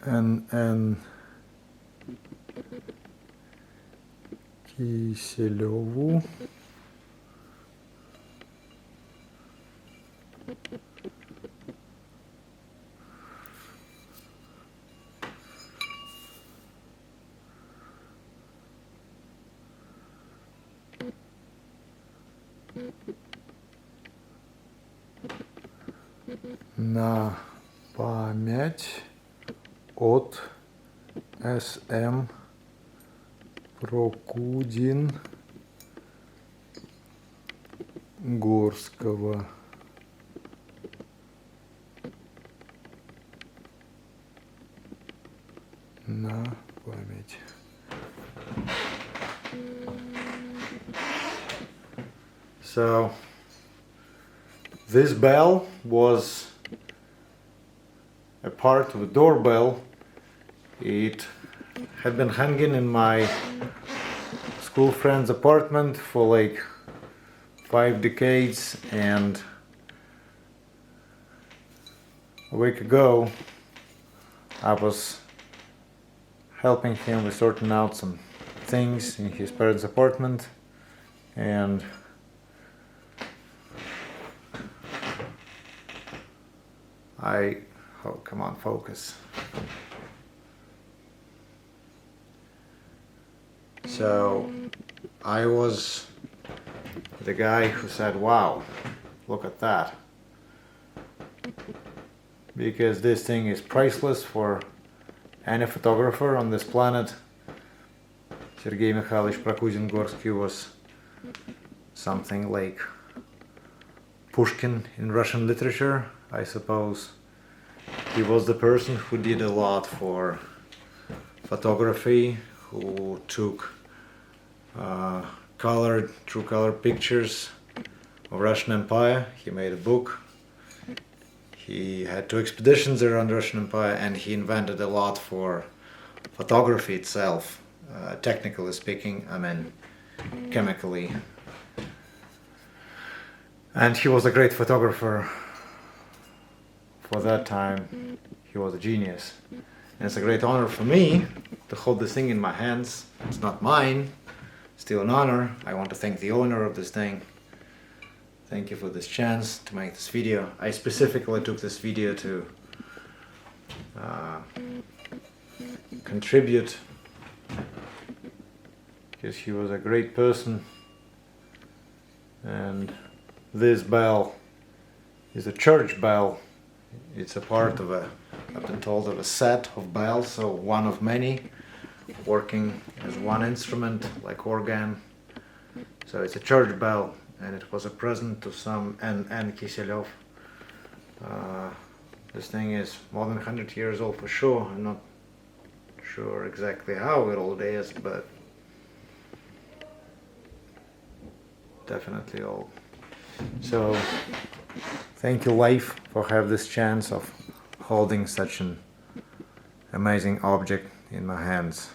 Н.Н. Киселеву. На память от С.М. Прокудин-Горского. На память. So this bell was a part of a doorbell. It had been hanging in my school friend's apartment for like 5 decades, and a week ago I was helping him with sorting out some things in his parents' apartment, and oh, come on, focus. So I was the guy who said, wow, look at that. Because this thing is priceless for any photographer on this planet. Sergei Mikhailovich Prokudin-Gorskiy was something like Pushkin in Russian literature, I suppose. He was the person who did a lot for photography, who took true color pictures of Russian Empire. He made a book. He had 2 expeditions around Russian Empire, and he invented a lot for photography itself. Technically speaking, I mean chemically. And he was a great photographer for that time. He was a genius. And it's a great honor for me to hold this thing in my hands. It's not mine, still an honor. I want to thank the owner of this thing. Thank you for this chance to make this video. I specifically took this video to contribute, because he was a great person. And this bell is a church bell. It's a part of I've been told, of a set of bells, so one of many, working as one instrument, like organ. So it's a church bell, and it was a present to some N.N. Kiselev. This thing is more than 100 years old for sure. I'm not sure exactly how old it is, but definitely old. So thank you, life, for having this chance of holding such an amazing object in my hands.